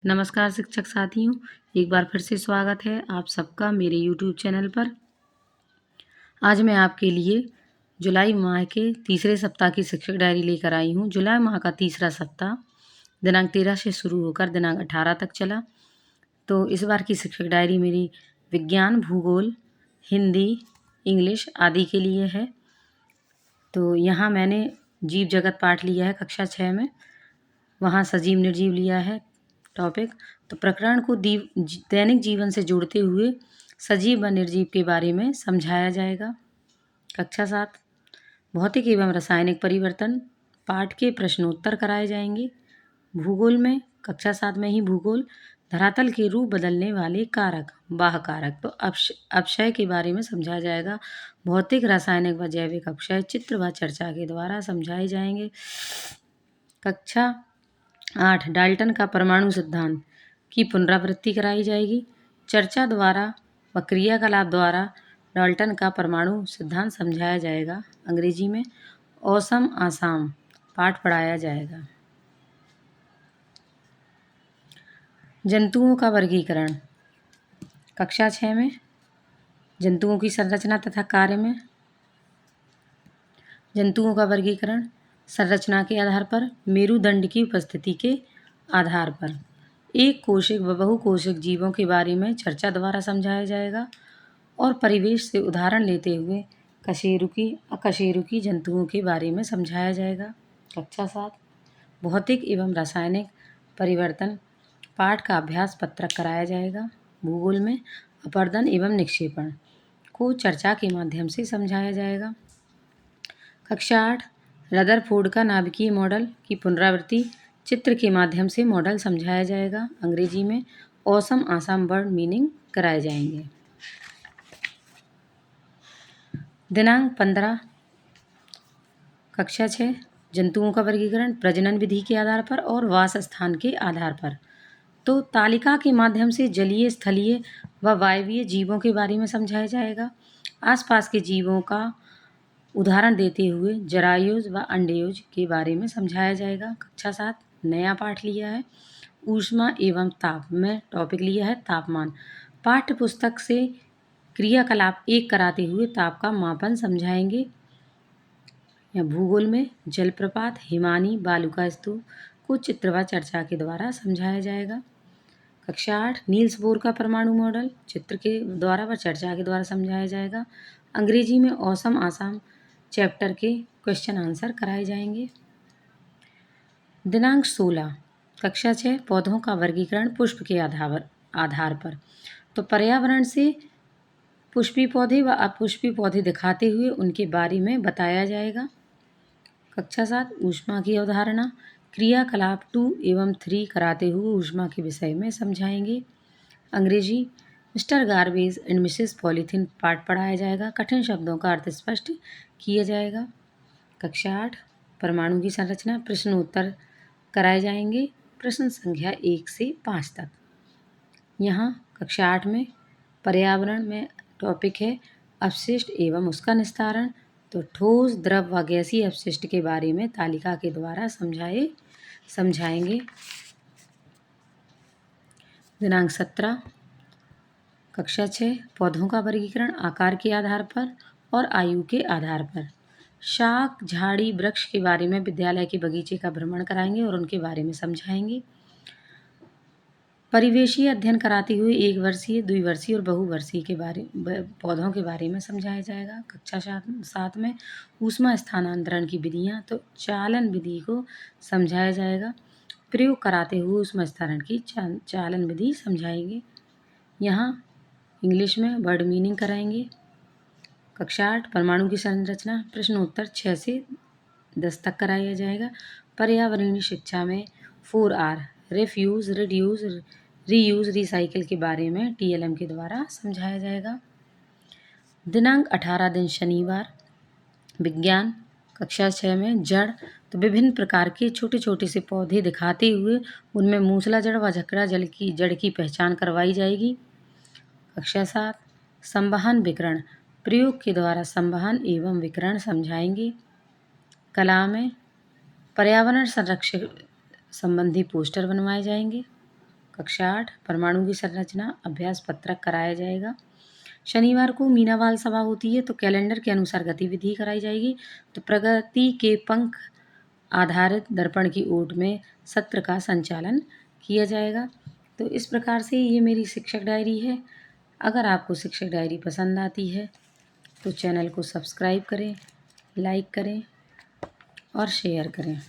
नमस्कार शिक्षक साथियों, एक बार फिर से स्वागत है आप सबका मेरे YouTube चैनल पर। आज मैं आपके लिए जुलाई माह के तीसरे सप्ताह की शिक्षक डायरी लेकर आई हूँ। जुलाई माह का तीसरा सप्ताह दिनांक 13 से शुरू होकर दिनांक 18 तक चला। तो इस बार की शिक्षक डायरी मेरी विज्ञान, भूगोल, हिंदी, इंग्लिश आदि के लिए है। तो यहाँ मैंने जीव जगत पाठ लिया है कक्षा 6 में, वहाँ सजीव निर्जीव लिया है टॉपिक। तो प्रकरण को दैनिक जीवन से जोड़ते हुए सजीव व निर्जीव के बारे में समझाया जाएगा। कक्षा 7 भौतिक एवं रासायनिक परिवर्तन पाठ के प्रश्नोत्तर कराए जाएंगे। भूगोल में कक्षा 7 में ही भूगोल धरातल के रूप बदलने वाले कारक बाह्य कारक तो अपक्षय के बारे में समझाया जाएगा। भौतिक, रासायनिक व जैविक अपक्षय चित्र व चर्चा के द्वारा समझाए जाएंगे। कक्षा 8 डाल्टन का परमाणु सिद्धांत की पुनरावृत्ति कराई जाएगी। चर्चा द्वारा व क्रियाकलाप द्वारा डाल्टन का परमाणु सिद्धांत समझाया जाएगा। अंग्रेजी में औसम आसाम पाठ पढ़ाया जाएगा। जंतुओं का वर्गीकरण कक्षा 6 में जंतुओं की संरचना तथा कार्य में जंतुओं का वर्गीकरण संरचना के आधार पर, मेरुदंड की उपस्थिति के आधार पर, एक कोशिक व बहुकोशिक जीवों के बारे में चर्चा द्वारा समझाया जाएगा और परिवेश से उदाहरण लेते हुए कशेरुकी अकशेरुकी जंतुओं के बारे में समझाया जाएगा। कक्षा 7 भौतिक एवं रासायनिक परिवर्तन पाठ का अभ्यास पत्रक कराया जाएगा। भूगोल में अपरदन एवं निक्षेपण को चर्चा के माध्यम से समझाया जाएगा। कक्षा 8 रदरफोर्ड का नाभिकीय मॉडल की पुनरावृत्ति चित्र के माध्यम से मॉडल समझाया जाएगा। अंग्रेजी में ऑसम आसाम वर्ड मीनिंग कराए जाएंगे। दिनांक 15 कक्षा 6 जंतुओं का वर्गीकरण प्रजनन विधि के आधार पर और वास स्थान के आधार पर। तो तालिका के माध्यम से जलीय, स्थलीय व वायवीय जीवों के बारे में समझाया जाएगा। आसपास के जीवों का उदाहरण देते हुए जरायुज व अंडयुज के बारे में समझाया जाएगा। कक्षा 7 नया पाठ लिया है ऊष्मा एवं ताप में टॉपिक लिया है तापमान। पाठ्य पुस्तक से क्रियाकलाप 1 कराते हुए ताप का मापन समझाएंगे। या भूगोल में जलप्रपात, हिमानी, बालू का स्तूप को चित्र व चर्चा के द्वारा समझाया जाएगा। कक्षा 8 नील्स बोर का परमाणु मॉडल चित्र के द्वारा व चर्चा के द्वारा समझाया जाएगा। अंग्रेजी में औसम आसाम चैप्टर के क्वेश्चन आंसर कराए जाएंगे। दिनांक 16 कक्षा 6 पौधों का वर्गीकरण पुष्प के आधार पर। तो पर्यावरण से पुष्पी पौधे व अपुष्पी पौधे दिखाते हुए उनके बारे में बताया जाएगा। कक्षा 7 ऊष्मा की अवधारणा क्रियाकलाप 2 एवं 3 कराते हुए ऊष्मा के विषय में समझाएंगे। अंग्रेजी mister garbage and Mrs polythene पाठ पढ़ाया जाएगा। कठिन शब्दों का अर्थ स्पष्ट किया जाएगा। कक्षा 8 परमाणु की संरचना प्रश्नोत्तर कराए जाएंगे प्रश्न संख्या 1 से 5 तक। यहाँ कक्षा 8 में पर्यावरण में टॉपिक है अपशिष्ट एवं उसका निस्तारण। तो ठोस, द्रव व गैसीय अपशिष्ट के बारे में तालिका के द्वारा समझाएंगे। दिनांक 17 कक्षा 6 पौधों का वर्गीकरण आकार के आधार पर और आयु के आधार पर। शाक, झाड़ी, वृक्ष के बारे में विद्यालय के बगीचे का भ्रमण कराएंगे और उनके बारे में समझाएंगे। परिवेशीय अध्ययन कराते हुए 1 वर्षीय, द्विवर्षीय और बहुवर्षीय के पौधों के बारे में समझाया जाएगा। कक्षा 7 में ऊष्मा स्थानांतरण की विधियाँ तो चालन विधि को समझाया जाएगा। प्रयोग कराते हुए ऊष्मा स्थानांतरण की चालन विधि समझाएंगे। यहाँ इंग्लिश में वर्ड मीनिंग कराएंगे। कक्षा 8 परमाणु की संरचना प्रश्नोत्तर 6 से 10 तक कराया जाएगा। पर्यावरणीय शिक्षा में 4R refuse, reduce, reuse, recycle के बारे में TLM के द्वारा समझाया जाएगा। दिनांक 18 दिन शनिवार विज्ञान कक्षा 6 में जड़ तो विभिन्न प्रकार के छोटे छोटे से पौधे दिखाते हुए उनमें मूसला जड़ व झकड़ा जड़ की पहचान करवाई जाएगी। कक्षा 7 संवहन विकिरण प्रयोग के द्वारा संवहन एवं विकिरण समझाएंगे। कला में पर्यावरण संरक्षण संबंधी पोस्टर बनवाए जाएंगे। कक्षा 8 परमाणु की संरचना अभ्यास पत्रक कराया जाएगा। शनिवार को मीना बाल सभा होती है तो कैलेंडर के अनुसार गतिविधि कराई जाएगी। तो प्रगति के पंख आधारित दर्पण की ओट में सत्र का संचालन किया जाएगा। तो इस प्रकार से ये मेरी शिक्षक डायरी है। अगर आपको शिक्षक डायरी पसंद आती है तो चैनल को सब्सक्राइब करें, लाइक करें और शेयर करें।